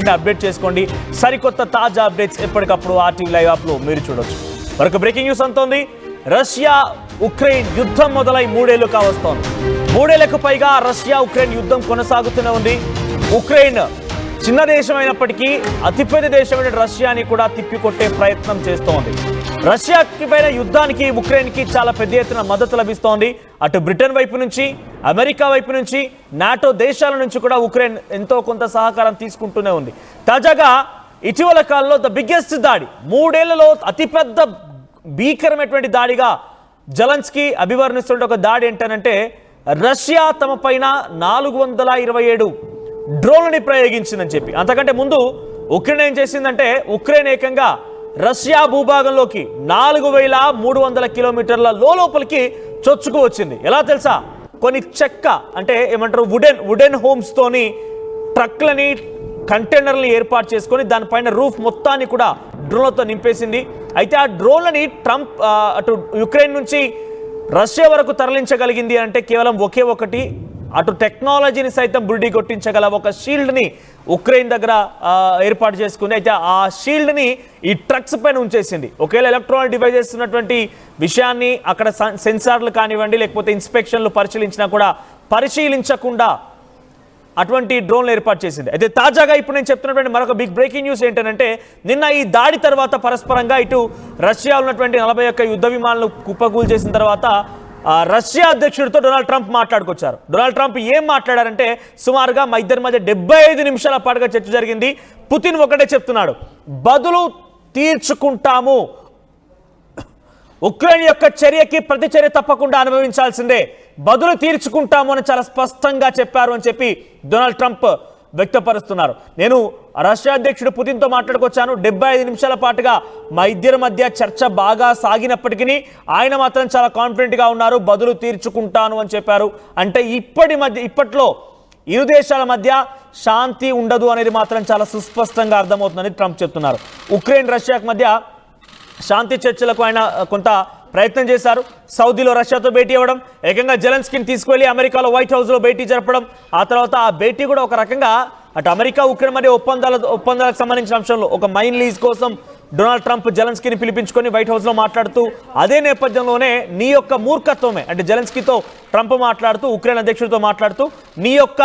వెంటనే అప్డేట్ చేసుకోండి. సరికొత్త తాజా అప్డేట్స్ ఎప్పటికప్పుడు RTV లైవ్ యాప్లో మీరు చూడొచ్చు. మరొక బ్రేకింగ్ న్యూస్ అంతోంది. రష్యా ఉక్రెయిన్ యుద్ధం మొదలై 3 ఏళ్లు కావస్తోంది. 3 ఏళ్లకు పైగా రష్యా ఉక్రెయిన్ యుద్ధం కొనసాగుతూనే ఉంది. ఉక్రెయిన్ చిన్న దేశం అయినప్పటికీ అతిపెద్ద దేశమైన రష్యాని కూడా తిప్పికొట్టే ప్రయత్నం చేస్తోంది. రష్యాకి పైన యుద్ధానికి ఉక్రెయిన్కి చాలా పెద్ద ఎత్తున మద్దతు లభిస్తోంది. అటు బ్రిటన్ వైపు నుంచి, అమెరికా వైపు నుంచి, నాటో దేశాల నుంచి కూడా ఉక్రెయిన్ ఎంతో కొంత సహకారం తీసుకుంటూనే ఉంది. తాజాగా ఇటీవల కాలంలో ద బిగ్గెస్ట్ దాడి, 3 ఏళ్లలో అతిపెద్ద భీకరమైనటువంటి దాడిగా జెలెన్స్కీ అభివర్ణిస్తున్న ఒక దాడి ఏంటంటే రష్యా తమ పైన 427 డ్రోన్లని ప్రయోగించిందని చెప్పి. అంతకంటే ముందు ఉక్రెయిన్ ఏం చేసిందంటే ఉక్రెయిన్ ఏకంగా రష్యా భూభాగంలోకి 4300 కిలోమీటర్ల లోపలికి చొచ్చుకు వచ్చింది. ఎలా తెలుసా? కొన్ని చెక్క అంటే ఏమంటారు వుడెన్ హోమ్స్ తోని ట్రక్లని కంటైనర్లను ఏర్పాటు చేసుకొని దానిపైన రూఫ్ మొత్తాన్ని కూడా డ్రోన్లతో నింపేసింది. అయితే ఆ డ్రోన్లని ట్రంప్ అటు యుక్రెయిన్ నుంచి రష్యా వరకు తరలించగలిగింది అంటే కేవలం ఒకే ఒకటి, అటు టెక్నాలజీని సైతం బురిడి కొట్టించగల ఒక షీల్డ్ని ఉక్రెయిన్ దగ్గర ఏర్పాటు చేసుకుంది. అయితే ఆ షీల్డ్ని ఈ ట్రక్స్ పైన ఉంచేసింది. ఒకవేళ ఎలక్ట్రానిక్ డివైజెస్ ఉన్నటువంటి విషయాన్ని అక్కడ సెన్సార్లు కానివ్వండి లేకపోతే ఇన్స్పెక్షన్లు పరిశీలించకుండా అటువంటి డ్రోన్లు ఏర్పాటు చేసింది. అయితే తాజాగా ఇప్పుడు నేను చెప్తున్నటువంటి మరొక బిగ్ బ్రేకింగ్ న్యూస్ ఏంటంటే నిన్న ఈ దాడి తర్వాత పరస్పరంగా ఇటు రష్యా ఉన్నటువంటి 41 యుద్ధ విమానాలు కుప్పకూలు చేసిన తర్వాత రష్యా అధ్యక్షుడితో డొనాల్డ్ ట్రంప్ మాట్లాడుకొచ్చారు. డొనాల్డ్ ట్రంప్ ఏం మాట్లాడారంటే సుమారుగా మా ఇద్దరి మధ్య 75 నిమిషాల పాటుగా చర్చ జరిగింది. పుతిన్ ఒకటే చెప్తున్నాడు, బదులు తీర్చుకుంటాము, ఉక్రెయిన్ యొక్క చర్యకి ప్రతిచర్య తప్పకుండా అనుభవించాల్సిందే, బదులు తీర్చుకుంటాము అని చాలా స్పష్టంగా చెప్పారు అని చెప్పి డొనాల్డ్ ట్రంప్ వ్యక్తపరుస్తున్నారు. నేను రష్యా అధ్యక్షుడు పుతిన్తో మాట్లాడుకొచ్చాను, 75 నిమిషాల పాటుగా మా ఇద్దరి మధ్య చర్చ బాగా సాగినప్పటికీ ఆయన మాత్రం చాలా కాన్ఫిడెంట్గా ఉన్నారు, బదులు తీర్చుకుంటాను అని చెప్పారు. అంటే ఇప్పట్లో ఇరు దేశాల మధ్య శాంతి ఉండదు అనేది మాత్రం చాలా సుస్పష్టంగా అర్థమవుతుందని ట్రంప్ చెప్తున్నారు. ఉక్రెయిన్ రష్యాకు మధ్య శాంతి చర్చలకు ఆయన కొంత ప్రయత్నం చేశారు. సౌదీలో రష్యాతో భేటీ అవ్వడం, ఏకంగా జెలెన్స్కీని తీసుకువెళ్ళి అమెరికాలో వైట్ హౌస్లో భేటీ జరపడం, ఆ తర్వాత ఆ భేటీ కూడా ఒక రకంగా అటు అమెరికా ఉక్రెయిన్ మధ్య ఒప్పందాలకు సంబంధించిన అంశంలో ఒక మైన్ లీజ్ కోసం డొనాల్డ్ ట్రంప్ జెలెన్స్కీని పిలిపించుకొని వైట్ హౌస్లో మాట్లాడుతూ అదే నేపథ్యంలోనే నీ యొక్క మూర్ఖత్వమే అంటే జెలెన్స్కీతో ట్రంప్ మాట్లాడుతూ ఉక్రెయిన్ అధ్యక్షుడితో మాట్లాడుతూ నీ యొక్క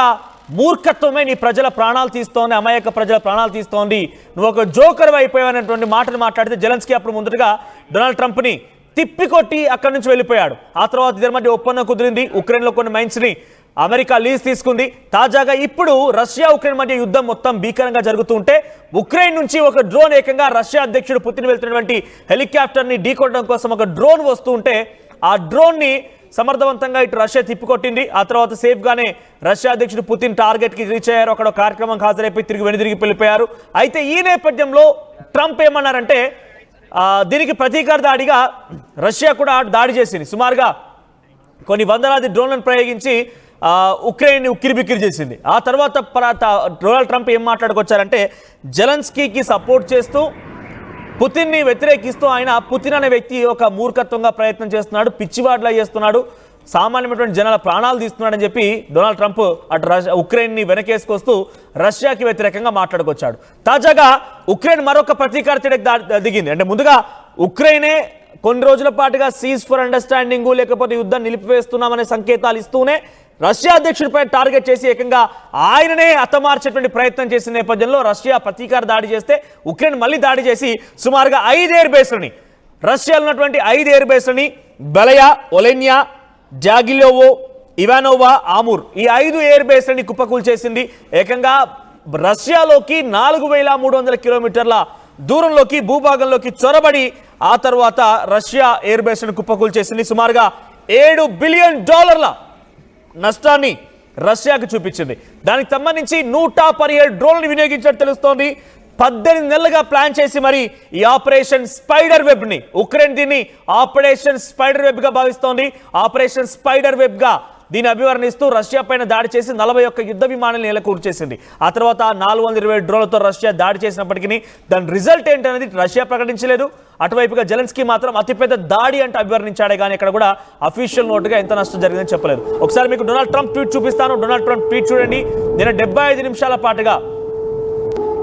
మూర్ఖత్వమే నీ ప్రజల ప్రాణాలు తీస్తోంది, అమాయక ప్రజల ప్రాణాలు తీస్తోంది, నువ్వు ఒక జోకర్ అయిపోయావనేటువంటి మాటను మాట్లాడితే జెలెన్స్కీ అప్పుడు ముందుగా డొనాల్డ్ ట్రంప్ని తిప్పికొట్టి అక్కడి నుంచి వెళ్ళిపోయాడు. ఆ తర్వాత ఇద్దరి మధ్య ఒప్పందం కుదిరింది. ఉక్రెయిన్లో కొన్ని మైన్స్ని అమెరికా లీజ్ తీసుకుంది. తాజాగా ఇప్పుడు రష్యా ఉక్రెయిన్ మధ్య యుద్ధం మొత్తం భీకరంగా జరుగుతూ ఉంటే ఉక్రెయిన్ నుంచి ఒక డ్రోన్ ఏకంగా రష్యా అధ్యక్షుడు పుతిన్ వెళ్తున్నటువంటి హెలికాప్టర్ని ఢీకొట్టడం కోసం ఒక డ్రోన్ వస్తూ ఉంటే ఆ డ్రోన్ని సమర్థవంతంగా ఇటు రష్యా తిప్పికొట్టింది. ఆ తర్వాత సేఫ్గానే రష్యా అధ్యక్షుడు పుతిన్ టార్గెట్కి రీచ్ అయ్యారు. అక్కడ కార్యక్రమం హాజరైపోయి తిరిగి వెళ్ళిపోయారు. అయితే ఈ నేపథ్యంలో ట్రంప్ ఏమన్నారంటే దీనికి ప్రతీకార దాడిగా రష్యా కూడా దాడి చేసింది. సుమారుగా కొన్ని వందలాది డ్రోన్లను ప్రయోగించి ఉక్రెయిన్ ఉక్కిరిబిక్కిరి చేసింది. ఆ తర్వాత డొనాల్డ్ ట్రంప్ ఏం మాట్లాడుకొచ్చారంటే జెలెన్స్కీకి సపోర్ట్ చేస్తూ పుతిన్ని వ్యతిరేకిస్తూ ఆయన పుతిన్ అనే వ్యక్తి ఒక మూర్ఖత్వంగా ప్రయత్నం చేస్తున్నాడు, పిచ్చివాడ్లా చేస్తున్నాడు, సామాన్యమైనటువంటి జనాల ప్రాణాలు తీస్తున్నాడని చెప్పి డొనాల్డ్ ట్రంప్ అటు ఉక్రెయిన్ని వెనకేసుకొస్తూ రష్యాకి వ్యతిరేకంగా మాట్లాడుకొచ్చాడు. తాజాగా ఉక్రెయిన్ మరొక ప్రతీకార చర్యకు దిగింది. అంటే ముందుగా ఉక్రెయినే కొన్ని రోజుల పాటుగా సీజ్ ఫర్ అండర్స్టాండింగ్ లేకపోతే యుద్ధం నిలిపివేస్తున్నామనే సంకేతాలు ఇస్తూనే రష్యా అధ్యక్షుడిపై టార్గెట్ చేసి ఏకంగా ఆయననే హతమార్చేటువంటి ప్రయత్నం చేసిన నేపథ్యంలో రష్యా ప్రతీకార దాడి చేస్తే ఉక్రెయిన్ మళ్ళీ దాడి చేసి సుమారుగా 5 ఎయిర్ బేస్లని రష్యాలో ఉన్నటువంటి 5 ఎయిర్ బేస్లని బెలయా, ఒలెన్యా, జాగిలోవో, ఇవానోవా, ఆమూర్ ఈ 5 ఎయిర్ బేస్లని కుప్పకూలు చేసింది. ఏకంగా రష్యాలోకి 4300 కిలోమీటర్ల దూరంలోకి భూభాగంలోకి చొరబడి ఆ తర్వాత రష్యా ఎయిర్ బేస్లను కుప్పకూలు చేసింది. సుమారుగా $7 బిలియన్ నష్టాన్ని రష్యాకు చూపించింది. దానికి సంబంధించి 117 డ్రోన్లు వినియోగించినట్టు తెలుస్తోంది. 18 నెలలుగా ప్లాన్ చేసి మరి ఈ ఆపరేషన్ స్పైడర్ వెబ్ ని ఉక్రెయిన్ దీన్ని ఆపరేషన్ స్పైడర్ వెబ్ గా భావిస్తోంది. ఆపరేషన్ స్పైడర్ వెబ్ గా దీన్ని అభివర్ణిస్తూ రష్యా పైన దాడి చేసి 41 యుద్ధ విమానాలను నెలకూర్చేసింది. ఆ తర్వాత 420 డ్రోన్లతో రష్యా దాడి చేసినప్పటికీ దాని రిజల్ట్ ఏంటనేది రష్యా ప్రకటించలేదు. అటువైపుగా జెలెన్స్కీ మాత్రం అతిపెద్ద దాడి అంటే అభివర్ణించాడే కానీ ఇక్కడ కూడా అఫీషియల్ నోట్గా ఎంత నష్టం జరిగిందని చెప్పలేదు. ఒకసారి మీకు డొనాల్డ్ ట్రంప్ ట్వీట్ చూపిస్తాను. డొనాల్డ్ ట్రంప్ ట్వీట్ చూడండి. నేను 75 నిమిషాల పాటుగా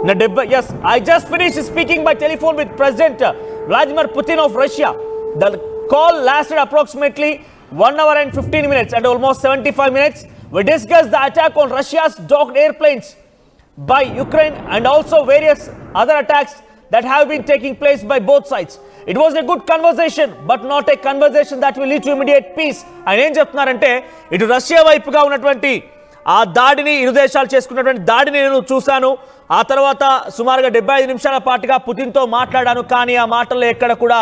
Yes, I just finished speaking by telephone with President Vladimir Putin of Russia. The call lasted approximately 1 hour and 15 minutes and almost 75 minutes. We discussed the attack on Russia's docked airplanes by Ukraine and also various other attacks that have been taking place by both sides. It was a good conversation, but not a conversation that will lead to immediate peace. ఆయన ఏం చెప్తున్నారంటే ఇటు Russia వైపుగా ఉన్నటువంటి ఆ దాడిని ఇరు దేశాలు చేసుకున్నటువంటి దాడిని నేను చూశాను. ఆ తర్వాత సుమారుగా 75 నిమిషాల పాటుగా పుతిన్తో మాట్లాడాను. కానీ ఆ మాటల్లో ఎక్కడ కూడా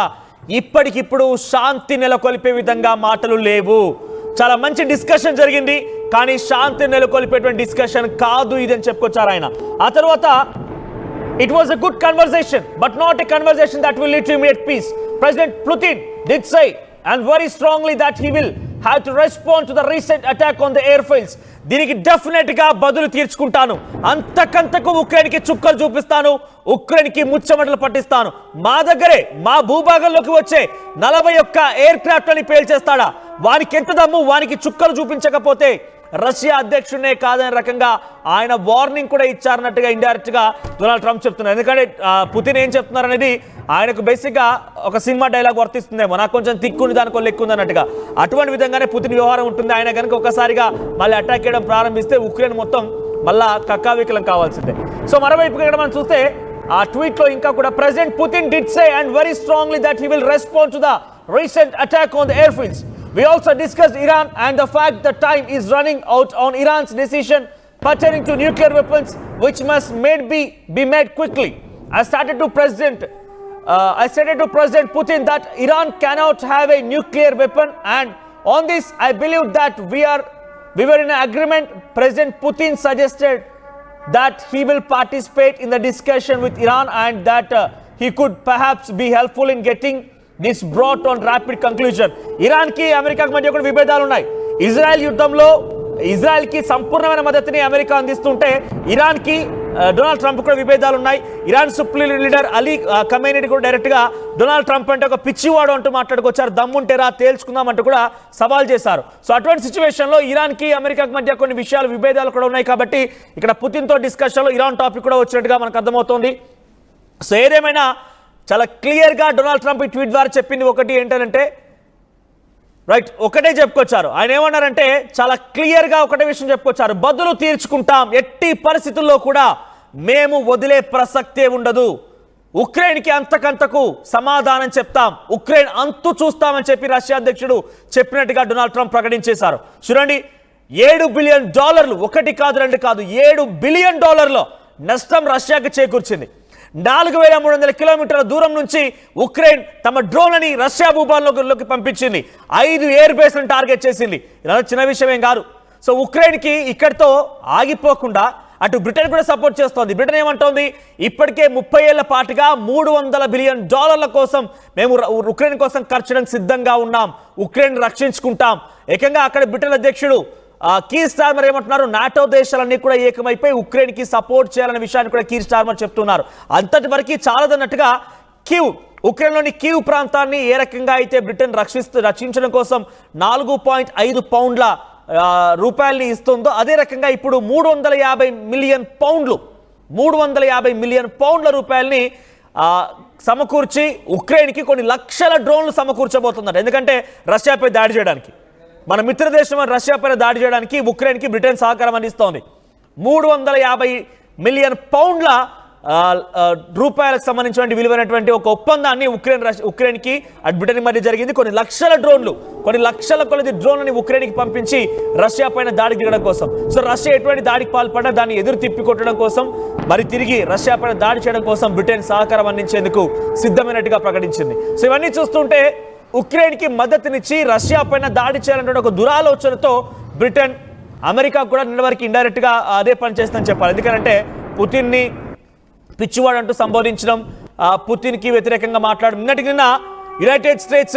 ఇప్పటికిప్పుడు శాంతి నెలకొల్పే విధంగా మాటలు లేవు. చాలా మంచి డిస్కషన్ జరిగింది, కానీ శాంతి నెలకొల్పేటువంటి డిస్కషన్ కాదు ఇది అని చెప్పుకొచ్చారు ఆయన. ఆ తర్వాత it was a good conversation, but not a conversation that will lead to immediate peace. President Putin did say and very strongly that he will have to respond to the recent attack on the airfields. దీనికి definite గా బదులు తీర్చుకుంటాను, అంతకంతకు ఉక్రెయిన్కి చుక్కలు చూపిస్తాను, ఉక్రెయిన్కి ముచ్చమటలు పట్టిస్తాను. మా దగ్గరే మా భూభాగంలోకి వచ్చే 41 ఎయిర్ క్రాఫ్ట్లని పేల్చేస్తాడా? వానికి ఎంత దమ్ము? వానికి చుక్కలు చూపించకపోతే రష్యా అధ్యక్షుడినే కాదనే రకంగా ఆయన వార్నింగ్ కూడా ఇచ్చారన్నట్టుగా ఇండైరెక్ట్ గా డొనాల్డ్ ట్రంప్ చెప్తున్నారు. ఎందుకంటే పుతిన్ ఏం చెప్తున్నారు అనేది ఆయనకు బేసిక్గా ఒక సినిమా డైలాగ్ వర్తిస్తుందేమో, నాకు కొంచెం తిక్కుంది దానికో లెక్కుంది అన్నట్టుగా. అటువంటి విధంగానే పుతిన్ వ్యవహారం ఉంటుంది. ఆయన కనుక ఒకసారిగా మళ్ళీ అటాక్ చేయడం ప్రారంభిస్తే ఉక్రెయిన్ మొత్తం మళ్ళా కక్కావికలం కావాల్సిందే. సో మరోవైపు ఇక్కడ మనం చూస్తే ఆ ట్వీట్ లో ఇంకా కూడా president Putin did say and very strongly that he will respond to the recent attack on the airfields. We also discussed Iran and the fact that time is running out on Iran's decision pertaining to nuclear weapons, which must be made quickly. I stated to President Putin that Iran cannot have a nuclear weapon, and on this I believe that we were in an agreement. President Putin suggested that he will participate in the discussion with Iran and that he could perhaps be helpful in getting this brought on rapid conclusion. Iran కి అమెరికాకి మధ్య కూడా విభేదాలు ఉన్నాయి. Israel యుద్ధంలో Israel కి సంపూర్ణమైన మద్దతుని America అందిస్తుంటే Iran కి డొనాల్డ్ ట్రంప్ కూడా విభేదాలు ఉన్నాయి. Iran supreme leader Ali Khamenei కూడా డైరెక్ట్ గా డొనాల్డ్ ట్రంప్ అంటే ఒక పిచ్చివాడు అంటూ మాట్లాడుకొచ్చారు. దమ్ముంటేరా తేల్చుకుందాం అంటూ కూడా సవాల్ చేశారు. సో అటువంటి సిచ్యువేషన్ లో ఇరాన్ కి అమెరికాకి మధ్య కొన్ని విషయాలు విభేదాలు కూడా ఉన్నాయి. కాబట్టి ఇక్కడ పుతిన్ తో డిస్కషన్ లో ఇరాన్ టాపిక్ కూడా వచ్చినట్టుగా మనకు అర్థమవుతోంది. సో ఏదేమైనా చాలా క్లియర్గా డొనాల్డ్ ట్రంప్ ఈ ట్వీట్ ద్వారా చెప్పింది ఒకటి ఏంటంటే రైట్ ఒకటే చెప్పుకొచ్చారు. ఆయన ఏమన్నారంటే చాలా క్లియర్గా ఒకటే విషయం చెప్పుకొచ్చారు, బదులు తీర్చుకుంటాం, ఎట్టి పరిస్థితుల్లో కూడా మేము వదిలే ప్రసక్తే ఉండదు, ఉక్రెయిన్కి అంతకంతకు సమాధానం చెప్తాం, ఉక్రెయిన్ అంతు చూస్తామని చెప్పి రష్యా అధ్యక్షుడు చెప్పినట్టుగా డొనాల్డ్ ట్రంప్ ప్రకటించేశారు. చూడండి, $7 బిలియన్, ఒకటి కాదు రెండు కాదు, $7 బిలియన్ నష్టం రష్యాకి చేకూర్చింది. 4300 కిలోమీటర్ల దూరం నుంచి ఉక్రెయిన్ తమ డ్రోన్లని రష్యా భూభాగంలోకి పంపించింది. 5 ఎయిర్ బేస్లను టార్గెట్ చేసింది. ఇలా చిన్న విషయం ఏం కాదు. సో ఉక్రెయిన్కి ఇక్కడితో ఆగిపోకుండా అటు బ్రిటన్ కూడా సపోర్ట్ చేస్తోంది. బ్రిటన్ ఏమంటోంది, ఇప్పటికే 30 ఏళ్ల పాటుగా $300 బిలియన్ కోసం మేము ఉక్రెయిన్ కోసం ఖర్చు చేయడానికి సిద్ధంగా ఉన్నాం, ఉక్రెయిన్ రక్షించుకుంటాం. ఏకంగా అక్కడ బ్రిటన్ అధ్యక్షుడు కీర్ స్టార్మర్ ఏమంటున్నారు, నాటో దేశాలన్నీ కూడా ఏకమైపోయి ఉక్రెయిన్కి సపోర్ట్ చేయాలనే విషయాన్ని కూడా కీర్ స్టార్మర్ చెప్తున్నారు. అంతటి వరకు చాలదన్నట్టుగా ఉక్రెయిన్లోని కీవ్ ప్రాంతాన్ని ఏ రకంగా అయితే బ్రిటన్ రక్షించడం కోసం 4.5 పౌండ్ల రూపాయల్ని ఇస్తుందో అదే రకంగా ఇప్పుడు 350 మిలియన్ పౌండ్ల రూపాయల్ని సమకూర్చి ఉక్రెయిన్కి కొన్ని లక్షల డ్రోన్లు సమకూర్చబోతున్నారు. ఎందుకంటే రష్యాపై దాడి చేయడానికి, మన మిత్ర దేశం రష్యా పైన దాడి చేయడానికి ఉక్రెయిన్కి బ్రిటన్ సహకారం అందిస్తోంది. 350 మిలియన్ పౌండ్ల రూపాయలకు సంబంధించిన విలువైనటువంటి ఒక ఒప్పందాన్ని ఉక్రెయిన్కి అటు బ్రిటన్ మధ్య జరిగింది. కొన్ని లక్షల కొలది డ్రోన్లని ఉక్రెయిన్కి పంపించి రష్యా పైన దాడికి దిగడం కోసం. సో రష్యా ఎటువంటి దాడికి పాల్పడ్డా దాన్ని ఎదురు తిప్పికొట్టడం కోసం, మరి తిరిగి రష్యా పైన దాడి చేయడం కోసం బ్రిటన్ సహకారం అందించేందుకు సిద్ధమైనట్టుగా ప్రకటించింది. సో ఇవన్నీ చూస్తుంటే ఉక్రెయిన్కి మద్దతునిచ్చి రష్యా పైన దాడి చేయాలనే ఒక దురాలోచనతో బ్రిటన్, అమెరికా కూడా నిన్నవరకు ఇండైరెక్ట్గా అదే పని చేస్తుందని చెప్పాలి. ఎందుకంటే పుతిన్ని పిచ్చివాడు అంటూ సంబోధించడం, పుతిన్కి వ్యతిరేకంగా మాట్లాడడం. నిన్న United states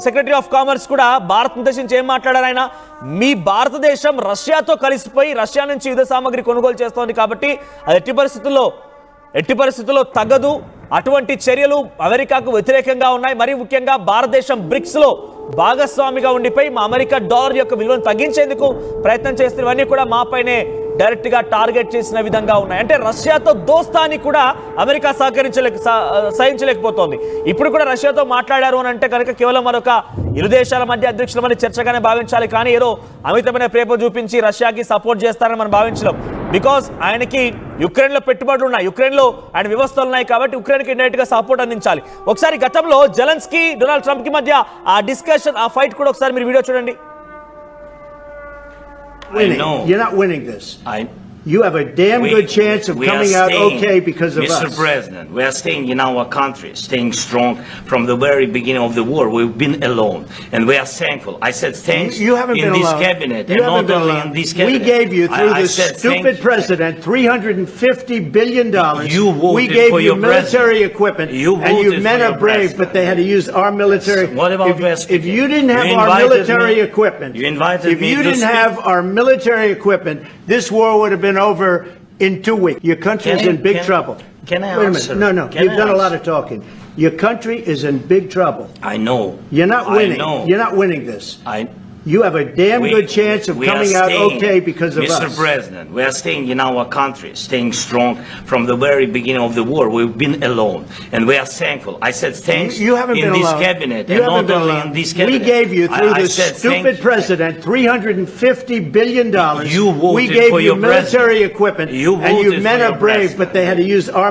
secretary of commerce కూడా భారతదేశం ఏం మాట్లాడారు ఆయన, మీ భారతదేశం రష్యాతో కలిసిపోయి రష్యా నుంచి యుద్ధ సామాగ్రి కొనుగోలు చేస్తోంది కాబట్టి అది ఎట్టి పరిస్థితుల్లో తగదు, అటువంటి చర్యలు అమెరికాకు వ్యతిరేకంగా ఉన్నాయి. మరి ముఖ్యంగా భారతదేశం బ్రిక్స్లో భాగస్వామిగా ఉండిపోయి మా అమెరికా డాలర్ యొక్క విలువను తగ్గించేందుకు ప్రయత్నం చేస్తున్నవన్నీ కూడా మాపైనే డైరెక్ట్ గా టార్గెట్ చేసిన విధంగా ఉన్నాయి. అంటే రష్యాతో దోస్తాని కూడా అమెరికా సహించలేకపోతోంది. ఇప్పుడు కూడా రష్యాతో మాట్లాడారు అని అంటే కనుక కేవలం మరొక ఇరు దేశాల మధ్య అధ్యక్షుల మధ్య చర్చగానే భావించాలి. కానీ ఏదో అమితమైన ప్రేమ చూపించి రష్యాకి సపోర్ట్ చేస్తారని మనం భావించలేం. బికాస్ ఆయనకి యుక్రెయిన్ లో పెట్టుబడులు ఉన్నాయి, యుక్రెయిన్ లో ఆయన వ్యవస్థలు ఉన్నాయి కాబట్టి యుక్రెయిన్ కి ఇండైరెక్ట్ గా సపోర్ట్ అందించాలి. ఒకసారి గతంలో జెలెన్స్కీ డొనాల్డ్ ట్రంప్ కి మధ్య ఆ డిస్కషన్, ఆ ఫైట్ కూడా ఒకసారి మీరు వీడియో చూడండి. You're not winning this. You have a damn good chance of coming out okay because of us. Mr. President, we are staying in our country, staying strong from the very beginning of the war. We've been alone, and we are thankful. I said thanks you haven't in been this alone. cabinet, you and haven't not been only alone. in this cabinet. We gave you, through this stupid president, $350 billion. You voted we gave for you your military president. equipment, You and you voted men for are your brave, president. but they had to use our military. What about if you didn't have our military equipment, you invited if me you to didn't speak. have our military equipment, this war would have been over in 2 weeks. Your country is in big trouble. Can I Wait a answer? minute. No. Can You've I done a lot answer? of talking. Your country is in big trouble. I know. You're not winning. I know. You're not winning this. I You have a damn good chance of we are coming out staying, okay because of Mr. us. President, we are staying in our country, staying strong from the very beginning of the war. We've been alone, and we are thankful. I said thanks You haven't in been this alone. cabinet, You and haven't not been only alone. in this cabinet. We gave you, through I this said stupid thank president, $350 billion. You voted we gave for you your military president. equipment, You and you voted men for are your brave, president. but they had to use our